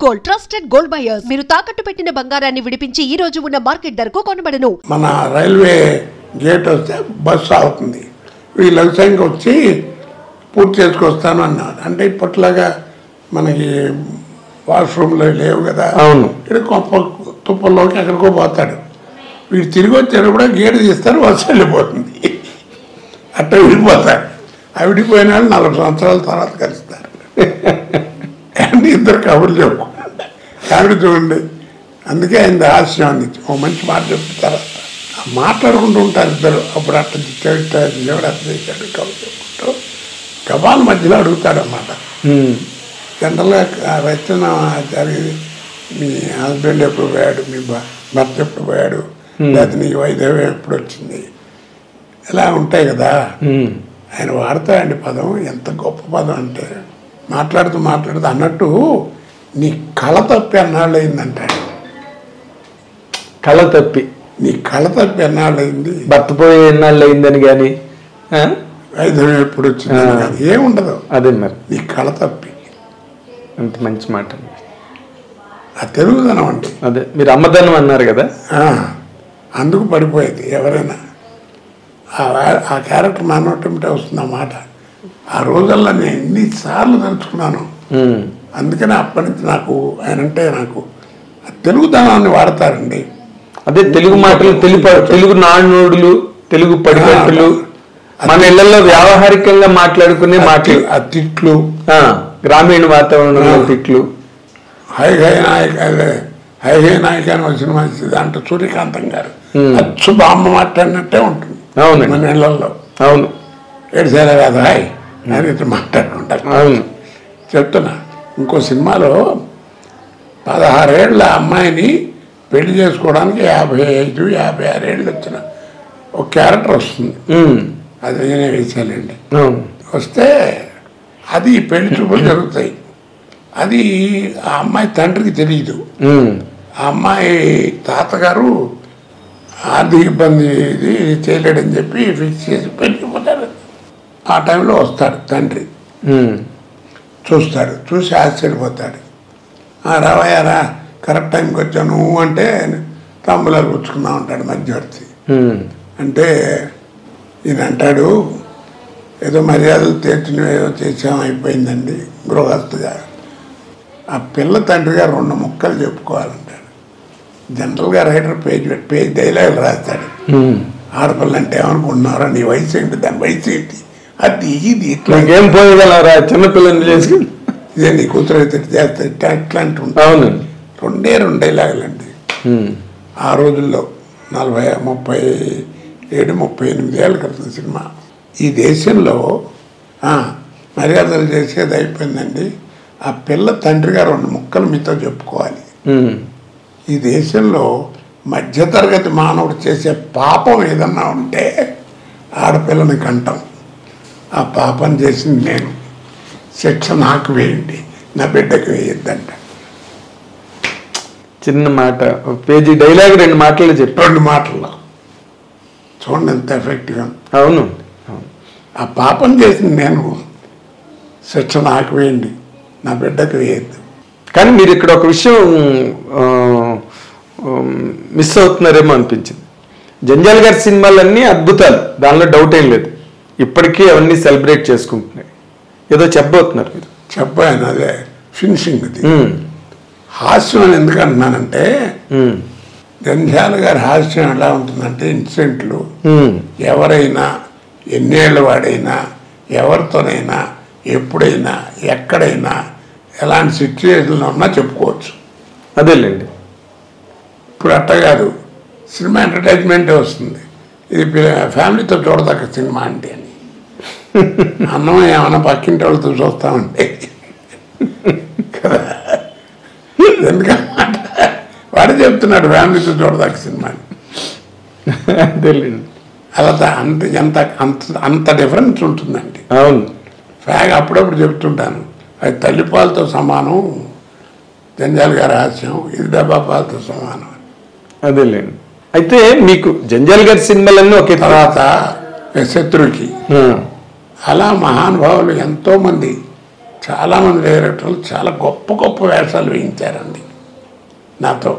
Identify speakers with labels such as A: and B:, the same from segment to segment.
A: Gold trusted gold buyers. మీరు తాకట్టు పెట్టిన బంగారాన్ని విడిపించి ఈ రోజు ఉన్న మార్కెట్ ధరకు కొనబడను.
B: మన రైల్వే గేట్ వస్తే బస్సు అవుతుంది, వీళ్ళు వ్యవసాయంకి వచ్చి పూర్తి చేసుకొస్తాను అన్నారు. అంటే ఇప్పట్లాగా మనకి వాష్రూమ్లో లేవు కదా.
C: అవును,
B: ఇక్కడ తుప్పల్లోకి ఎక్కడికో పోతాడు. వీడు తిరిగి వచ్చారు కూడా గేటు తీస్తారు, బస్సు వెళ్ళిపోతుంది. అట్లా విడిపోతాడు. ఆ విడిపోయిన వాళ్ళు 40 సంవత్సరాల తర్వాత కలుస్తారు. అండ్ ఇద్దరు కబుర్లు చెప్పుకుంటారు. కాబట్టి చూడండి, అందుకే ఆయన హాస్యం అందించి ఓ మంచి మాట చెప్తారు. మాట్లాడుకుంటూ ఉంటారు ఇద్దరు. అప్పుడు అట్లా చేశాడు, దేవుడు అట్లా చేశాడు, కబుర్లు చెప్పుకుంటూ గబాల మధ్యలో అడుగుతాడు అన్నమాట. జనరల్గా రచన జరిగింది, మీ హస్బెండ్ ఎప్పుడు పోయాడు, మీ భర్త ఎప్పుడు పోయాడు, లేదా నీ వైద్యం ఎప్పుడు వచ్చింది, ఇలా ఉంటాయి కదా. ఆయన వాడతాడండి పదం, ఎంత గొప్ప పదం అంటే మాట్లాడుతూ అన్నట్టు నీ కళ తప్పి ఎన్నాళ్ళు అయిందంటాడు.
C: కళ తప్పి
B: నీ కళ తప్పి ఎన్నాళ్ళు అయింది,
C: భర్త పోయి ఎన్నాళ్ళు అయిందని కానీ
B: వైద్యం ఎప్పుడు వచ్చింది కానీ ఏముండదు.
C: అదే మరి
B: నీ కళ తప్పి.
C: అంత మంచి మాట.
B: ఆ తెలుగుదనం అంటే
C: అదే మీరు అమ్మదనం అన్నారు కదా,
B: అందుకు పడిపోయేది ఎవరైనా. ఆ క్యారెక్టర్ నా నోటంటే వస్తుంది అన్నమాట. ఆ రోజుల్లో నేను ఎన్నిసార్లు తలుచుకున్నాను. అందుకనే అప్పటి నుంచి నాకు ఆయనంటే నాకు తెలుగుదనాన్ని వాడతారండి.
C: అదే తెలుగు మాటలు, తెలుగు నానుడులు, తెలుగు పడికట్టులు, మన ఇళ్లలో వ్యావహారికంగా మాట్లాడుకునే మాటలు,
B: ఆ తిట్లు,
C: గ్రామీణ వాతావరణంలో తిట్లు.
B: హై నాయక అని వచ్చిన మంచి దాంట్లో సూర్యకాంతం గారు అచ్చు బామ్మ మాట్లాడినట్టే ఉంటుంది.
C: అవును,
B: మన ఇళ్లలో.
C: అవును,
B: ఏడ్చేలా కాదు హాయ్ అని ఇట్లా మాట్లాడుకుంటారు.
C: అవును,
B: చెప్తున్నా. ఇంకో సినిమాలో 16 ఏళ్ళ అమ్మాయిని పెళ్లి చేసుకోవడానికి 55-56 ఏళ్ళు వచ్చిన ఒక క్యారెక్టర్ వస్తుంది. అది నేనే వేసానండి. వస్తే అది పెళ్లి చూపులు జరుగుతాయి. అది ఆ అమ్మాయి తండ్రికి తెలియదు. ఆ అమ్మాయి తాతగారు ఆర్థిక ఇబ్బంది ఇది చేయలేడని చెప్పి ఫిక్స్ చేసి పెళ్ళిపోతారు. ఆ టైంలో వస్తాడు తండ్రి, చూస్తాడు, చూసి ఆశ్చర్యపోతాడు. రావయ్యారా, కరెక్ట్ టైంకి వచ్చాను అంటే తాంబూలాలు పుచ్చుకున్నా ఉంటాడు మధ్యవర్తి. అంటే ఈయన అంటాడు, ఏదో మర్యాదలు తీర్చిన ఏదో చేసాం అయిపోయిందండి గృహస్థుగా. ఆ పిల్ల తండ్రి గారు 2 ముక్కలు చెప్పుకోవాలంటాడు. జనరల్గా రైటర్ పేజ్ డైలాగులు రాస్తాడు. ఆడపిల్ల అంటే ఏమనుకుంటున్నారా, నీ వయసు ఏంటి, దాని వయసు ఏంటి, అది ఇది ఇట్లా
C: ఏం పోయగలరా, చిన్నపిల్లని చేసి
B: ఇదే నీ కూతురు అయితే చేస్తే ఇట్లాంటి ఉంటాయి.
C: అవునండి,
B: 2 డైలాగులండి. ఆ రోజుల్లో 37-38 ఏళ్ళ క్రితం సినిమా. ఈ దేశంలో మర్యాదలు చేసేది అయిపోయిందండి. ఆ పిల్ల తండ్రి గారు 2 ముక్కలు మీతో చెప్పుకోవాలి. ఈ దేశంలో మధ్యతరగతి మానవుడు చేసే పాపం ఏదన్నా ఉంటే ఆడపిల్లని కంటాం. ఆ పాపం చేసింది నేను, శిక్ష నాకు వేయండి, నా బిడ్డకి వేయద్దంట.
C: చిన్న మాట, పేజీ డైలాగ్ 2 మాటలు చెప్పి
B: 2 మాటల్లో చూడండి ఎంత ఎఫెక్టివ్గా.
C: అవును,
B: ఆ పాపం చేసింది నేను, శిక్ష నాకు వేయండి, నా బిడ్డకు వేయద్దు.
C: కానీ మీరు ఇక్కడ ఒక విషయం మిస్ అవుతున్నారేమో అనిపించింది. జంజాల్ గారి సినిమాలన్నీ అద్భుతాలు, దానిలో డౌట్ ఏం లేదు. ఇప్పటికీ అవన్నీ సెలబ్రేట్ చేసుకుంటున్నాయి. ఏదో చెప్పబోతున్నారు మీరు.
B: చెప్పాను, అదే ఫినిషింగ్. అది హాస్యం అని ఎందుకు అంటున్నానంటే, జంజాల గారి హాస్యం ఎలా ఉంటుందంటే, ఇన్సిడెంట్లు ఎవరైనా ఎన్నేళ్ళ వాడైనా ఎవరితోనైనా ఎప్పుడైనా ఎక్కడైనా ఎలాంటి సిచ్యువేషన్లో ఉన్నా చెప్పుకోవచ్చు.
C: అదేలేండి.
B: ఇప్పుడు అట్ట కాదు, సినిమా ఎంటర్టైన్మెంటే వస్తుంది. ఇది ఫ్యామిలీతో చూడదక్క సినిమా అంటే అని. అన్నం ఏమైనా పక్కింటి వాళ్ళతో చూస్తామంటే కదా, ఎందుకన్నమాట వాడే చెప్తున్నాడు ఫ్యామిలీతో చూడదక్క సినిమా అని.
C: అదేలేండి.
B: అలా అంత డిఫరెన్స్ ఉంటుందండి.
C: అవును,
B: అప్పుడప్పుడు చెప్తుంటాను, అది తల్లిపాలతో సమానం జంజాల్ గారి హాస్యం, ఇది డబ్బా పాలతో సమానం.
C: అదేలేండి. అయితే మీకు జంజాల్ గారి సినిమాలన్నీ ఒకే
B: తర్వాత శత్రుకి అలా మహానుభావులు ఎంతోమంది చాలామంది డైరెక్టర్లు చాలా గొప్ప గొప్ప వేషాలు వేయించారండి నాతో.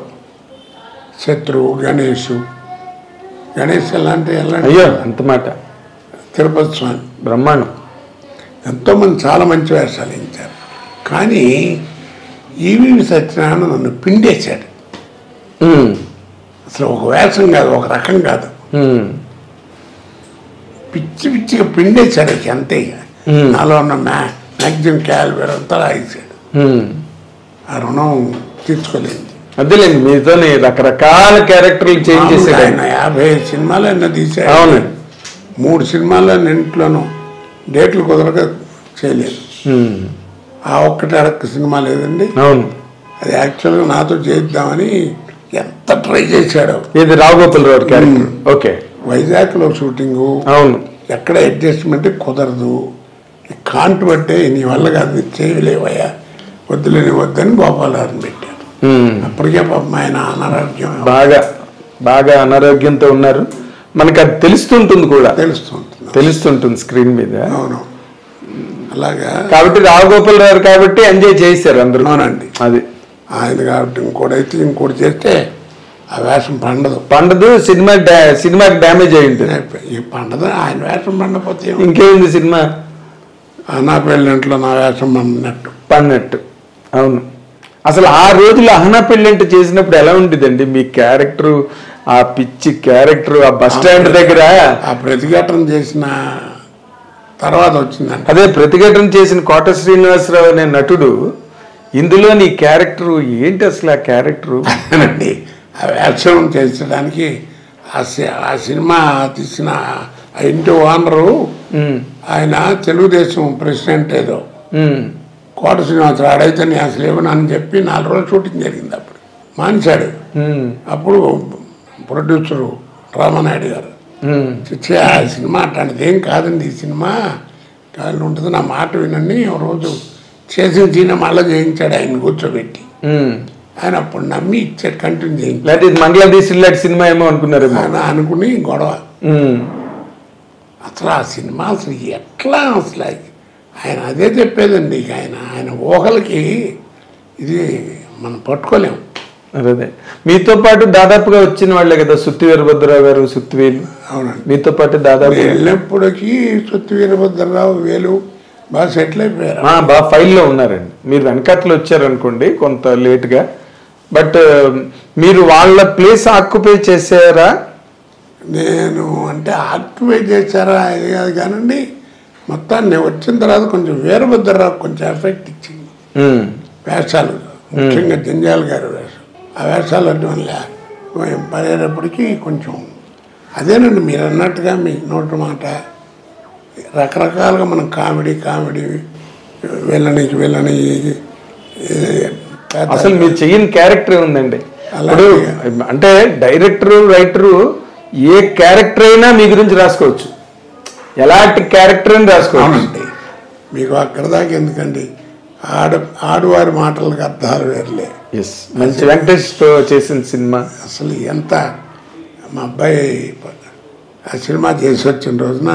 B: శత్రువు, గణేష్ ఎలాంటి
C: అయ్యో అంత మాట.
B: తిరుపతి స్వామి
C: బ్రహ్మాండం.
B: ఎంతోమంది చాలా మంచి వేషాలు వేయించారు. కానీ ఈవీవి సత్యనారాయణ నన్ను పిండేశాడు. అసలు ఒక వేషం కాదు, ఒక రకం కాదు, పిచ్చి పిచ్చిగా పిండేశాడు. అంతే. నాలో ఉన్న మ్యాక్సిమం క్యాలిబర్ అంతా రాయించాడు. ఆ రుణం తీర్చుకోలేదు.
C: అదేలేండి, మీతోని రకరకాల క్యారెక్టర్లు చేంజ్ చేశాడు
B: ఆయన. 50 సినిమాలు అయినా తీసాడు.
C: అవునండి.
B: 3 సినిమాల్లో ఇంట్లోనూ డేట్లు కుదరక చేయలేదు. ఆ ఒక్కటి అడక్క సినిమా లేదండి.
C: అవును.
B: అది యాక్చువల్గా నాతో చేద్దామని ఎంత ట్రై చేశాడో.
C: ఇది రావుగోపాలరావు క్యారెక్టర్. ఓకే.
B: వైజాగ్లో షూటింగు.
C: అవును.
B: ఎక్కడ అడ్జస్ట్మెంట్ కుదరదు, కాంట్ బట్టే నీ వల్ల కాదు, చేయలేవయ్యా, వద్దులేని వద్దని గోపాలరావుని పెట్టారు. అప్పటికే పాపం ఆయన అనారోగ్యం,
C: బాగా అనారోగ్యంతో ఉన్నారు. మనకు అది తెలుస్తుంటుంది కూడా, తెలుస్తుంటుంది స్క్రీన్ మీద.
B: అవును. అలాగా
C: కాబట్టి రావుగోపాలరావు కాబట్టి ఎంజాయ్ చేశారు అందరూ.
B: అవునండి.
C: అది
B: ఆయన కాబట్టి ఇంకోటి చేస్తే ఆ వేషం
C: పండదు. సినిమాకి డ్యామేజ్ అయి ఉంటుంది.
B: ఈ పండదు. ఆయన వేషం పండపోతే
C: ఇంకేముంది సినిమా?
B: నా పెళ్ళింట్లో నా వేషం
C: పడినట్టు. అవును. అసలు ఆ రోజులు అహనా పెళ్ళింటి చేసినప్పుడు ఎలా ఉండేదండి మీ క్యారెక్టర్? ఆ పిచ్చి క్యారెక్టర్ ఆ బస్ స్టాండ్ దగ్గర
B: ఆ ప్రతిఘటన చేసిన తర్వాత వచ్చిందండి.
C: అదే ప్రతిఘటన చేసిన కోట శ్రీనివాసరావు అనే నటుడు ఇందులో నీ క్యారెక్టర్ ఏంటి అసలు? ఆ క్యారెక్టర్
B: అండి ఆ వేషం చేసడానికి ఆ సినిమా తీసిన ఆ ఇంటి ఓనరు ఆయన తెలుగుదేశం ప్రెసిడెంట్ ఏదో కోట శ్రీనివాసరావు. ఆడైతే నేను అసలు ఇవ్వనని చెప్పి 4 రోజులు షూటింగ్ జరిగింది. అప్పుడు మానేశాడు. అప్పుడు ప్రొడ్యూసరు రామానాయుడు గారు ఆ సినిమా అట్లాంటిది ఏం కాదండి, ఈ సినిమా కాళ్ళు ఉంటుంది, నా మాట వినండి. ఒక రోజు చేసిన సినిమా మళ్ళీ చేయించాడు ఆయన కూర్చోబెట్టి. ఆయన అప్పుడు నమ్మి ఇచ్చాడు, కంటిన్యూ చేయించాడు.
C: బంగ్లాదేశ్ సినిమా ఏమో అనుకున్నారు
B: ఆయన అనుకుని గొడవ. అసలు ఆ సినిమా అసలు ఎట్లా అసలు ఆయన అదే చెప్పేదండి. ఆయన ఊహలకి ఇది మనం పట్టుకోలేము.
C: అదే మీతో పాటు దాదాపుగా వచ్చిన వాళ్ళే కదా సుత్తి వీరభద్రరావు గారు, సుత్తివేలు.
B: అవునండి.
C: మీతో పాటు దాదాపు
B: వెళ్ళినప్పటికీ సుత్తి వీరభద్రరావు, వేలు బాగా సెటిల్ అయిపోయారు.
C: బాగా ఫైల్లో ఉన్నారండి. మీరు వెనకట్లో వచ్చారనుకోండి కొంత లేట్గా, బట్ మీరు వాళ్ళ ప్లేస్ ఆక్యుపై చేశారా?
B: నేను అంటే ఆక్యుపై చేశారా అది కాదు కానండి, మొత్తాన్ని వచ్చిన తర్వాత కొంచెం వీరభద్రరావు కొంచెం ఎఫెక్ట్ ఇచ్చింది. వేషాలు ముఖ్యంగా జంజాల గారి వేషం, ఆ వేషాలు అడ్డం వల్ల పడేటప్పటికీ కొంచెం అదేనండి మీరు అన్నట్టుగా మీ నోటి మాట రకరకాలుగా మనం కామెడీ వెళ్ళని
C: అసలు మీరు చెయ్యని క్యారెక్టర్ ఉందండి. అలాగే అంటే డైరెక్టరు రైటరు ఏ క్యారెక్టర్ అయినా మీ గురించి రాసుకోవచ్చు, ఎలాంటి క్యారెక్టర్ అని రాసుకోవచ్చు.
B: మీకు అక్కడ దాకా ఎందుకండి, ఆడువారి మాటలకు అర్థాలు వేర్లే.
C: మంచి వెంకటేష్తో చేసిన సినిమా
B: అసలు ఎంత. మా అబ్బాయి ఆ సినిమా చేసి వచ్చిన రోజున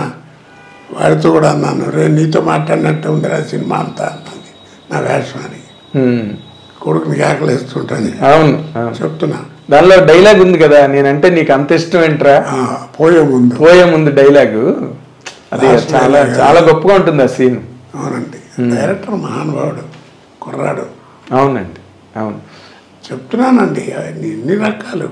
B: వాడితో కూడా అన్నాను, నీతో మాట్లాడినట్టు ఉంది ఆ సినిమా అంతా అన్నది నా వేషం అని. కొడుకుని కేకలేస్తుంటాను.
C: అవును
B: చెప్తున్నా.
C: దానిలో డైలాగ్ ఉంది కదా, నేనంటే నీకు అంత ఇష్టం ఏంట్రా, పోయే ముందు డైలాగు. అది చాలా గొప్పగా ఉంటుంది ఆ సీన్.
B: అవునండి. డైరెక్టర్ మహానుభావుడు, కుర్రాడు.
C: అవునండి. అవును
B: చెప్తున్నానండి, ఎన్ని రకాలు.